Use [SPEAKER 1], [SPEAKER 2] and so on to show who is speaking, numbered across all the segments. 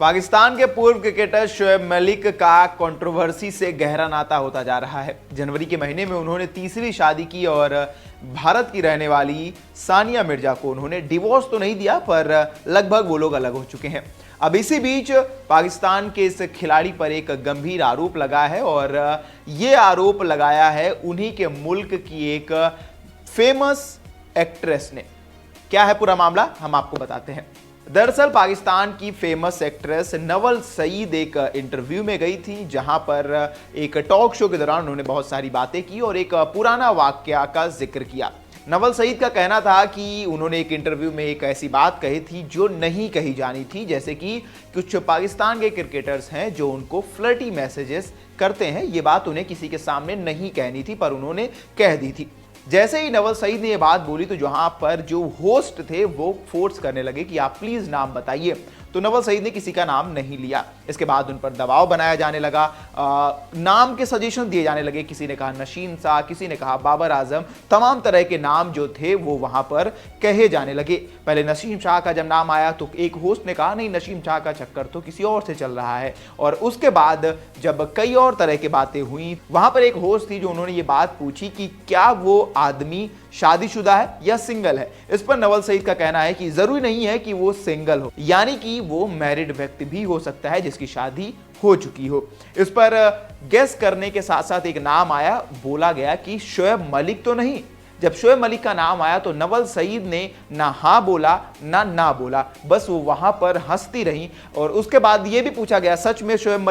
[SPEAKER 1] पाकिस्तान के पूर्व क्रिकेटर शोएब मलिक का कंट्रोवर्सी से गहरा नाता होता जा रहा है। जनवरी के महीने में उन्होंने तीसरी शादी की और भारत की रहने वाली सानिया मिर्जा को उन्होंने डिवोर्स तो नहीं दिया, पर लगभग वो लोग अलग हो चुके हैं। अब इसी बीच पाकिस्तान के इस खिलाड़ी पर एक गंभीर आरोप लगा है और ये आरोप लगाया है उन्हीं के मुल्क की एक फेमस एक्ट्रेस ने। क्या है पूरा मामला, हम आपको बताते हैं। दरअसल पाकिस्तान की फेमस एक्ट्रेस नवल सईद एक इंटरव्यू में गई थी, जहां पर एक टॉक शो के दौरान उन्होंने बहुत सारी बातें की और एक पुराना वाकया का जिक्र किया। नवल सईद का कहना था कि उन्होंने एक इंटरव्यू में एक ऐसी बात कही थी जो नहीं कही जानी थी, जैसे कि कुछ पाकिस्तान के क्रिकेटर्स हैं जो उनको फ्लर्टी मैसेजेस करते हैं। ये बात उन्हें किसी के सामने नहीं कहनी थी, पर उन्होंने कह दी थी। जैसे ही नवल सईद ने यह बात बोली तो जहां पर जो होस्ट थे वो फोर्स करने लगे कि आप प्लीज नाम बताइए, तो नवल सईद ने किसी का नाम नहीं लिया। इसके बाद उन पर दबाव बनाया जाने लगा, नाम के सजेशन दिए जाने लगे। किसी ने कहा नशीन शाह, किसी ने कहा बाबर आजम, तमाम तरह के नाम जो थे वो वहां पर कहे जाने लगे। पहले नसीम शाह का जब नाम आया तो एक होस्ट ने कहा नहीं, नसीम शाह का चक्कर तो किसी और से चल रहा है। और उसके बाद जब कई और तरह की बातें हुई, वहां पर एक होस्ट थी जो उन्होंने ये बात पूछी कि क्या वो आदमी शादीशुदा है या सिंगल है। इस पर नवल सईद का कहना है कि जरूरी नहीं है कि वो सिंगल हो, यानी कि वो मैरिड व्यक्ति भी हो सकता है जिसकी शादी हो चुकी हो। इस पर गेस करने के साथ साथ एक नाम आया, बोला गया कि शोएब मलिक तो नहीं। जब शोएब मलिक का नाम आया तो नवल सईद ने ना हाँ बोला ना बोला, बस वो वहां पर हंसती रही। और उसके बाद ये भी पूछा गया सच में शोएब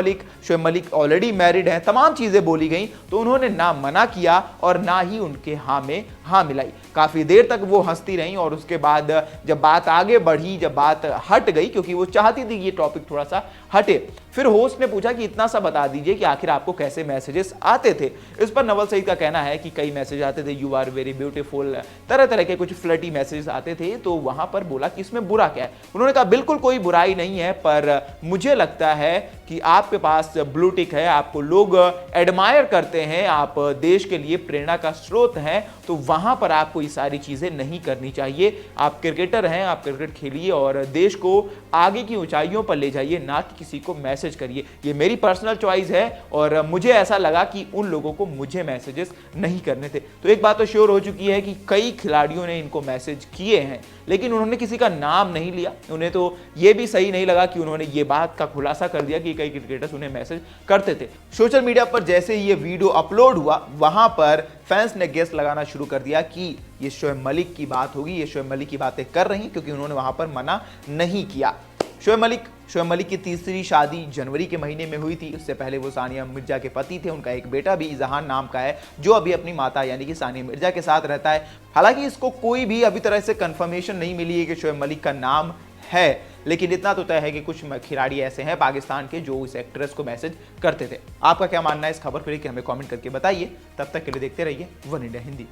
[SPEAKER 1] मलिक ऑलरेडी मैरिड है, तमाम चीजें बोली गई, तो उन्होंने ना मना किया और ना ही उनके हाँ में हाँ मिलाई। काफी देर तक वो हंसती रही और उसके बाद जब बात आगे बढ़ी, जब बात हट गई, क्योंकि वो चाहती थी ये टॉपिक थोड़ा सा हटे, फिर होस्ट ने पूछा कि इतना सा बता दीजिए कि आखिर आपको कैसे मैसेजेस आते थे। इस पर नवल सईद का कहना है कि कई मैसेज आते थे, यू आर वेरी ब्यूटीफुल, तरह तरह के कुछ फ्लर्टी मैसेजेस आते थे। तो वहां पर बोला कि इसमें बुरा क्या है। उन्होंने कहा बिल्कुल कोई बुराई नहीं है, पर मुझे लगता है कि आपके पास ब्लू टिक है, आपको लोग एडमायर करते हैं, आप देश के लिए प्रेरणा का स्रोत हैं, तो वहां पर आपको ये सारी चीजें नहीं करनी चाहिए। आप क्रिकेटर हैं, आप क्रिकेट खेलिए और देश को आगे की ऊंचाइयों पर ले जाइए, ना कि किसी को मैसेज करिए। ये मेरी पर्सनल चॉइस है और मुझे ऐसा लगा कि उन लोगों को मुझे मैसेजेस नहीं करने थे। तो एक बात तो श्योर हो चुकी है कि कई खिलाड़ियों ने इनको मैसेज किए हैं, लेकिन उन्होंने किसी का नाम नहीं लिया। उन्हें तो ये भी सही नहीं लगा कि उन्होंने ये बात का खुलासा कर दिया कि कई क्रिकेटर्स उन्हें मैसेज करते थे। सोशल मीडिया पर जैसे ही ये वीडियो अपलोड हुआ, वहां पर फैंस ने गेस लगाना शुरू कर दिया कि ये शोएब मलिक की बात होगी, ये शोएब मलिक की बातें कर रही, क्योंकि उन्होंने वहां पर मना नहीं किया। शोएब मलिक की तीसरी शादी जनवरी के महीने में हुई थी। उससे पहले वो सानिया मिर्जा के पति थे। उनका एक बेटा भी इजहान नाम का है, जो अभी अपनी माता यानी कि सानिया मिर्जा के साथ रहता है। हालांकि इसको कोई भी अभी तरह से कंफर्मेशन नहीं मिली है कि शोएब मलिक का नाम है, लेकिन इतना तो तय है कि कुछ खिलाड़ी ऐसे हैं पाकिस्तान के जो इस एक्ट्रेस को मैसेज करते थे। आपका क्या मानना है इस खबर को लेकर, हमें कमेंट करके बताइए। तब तक के लिए देखते रहिए वन इंडिया हिंदी।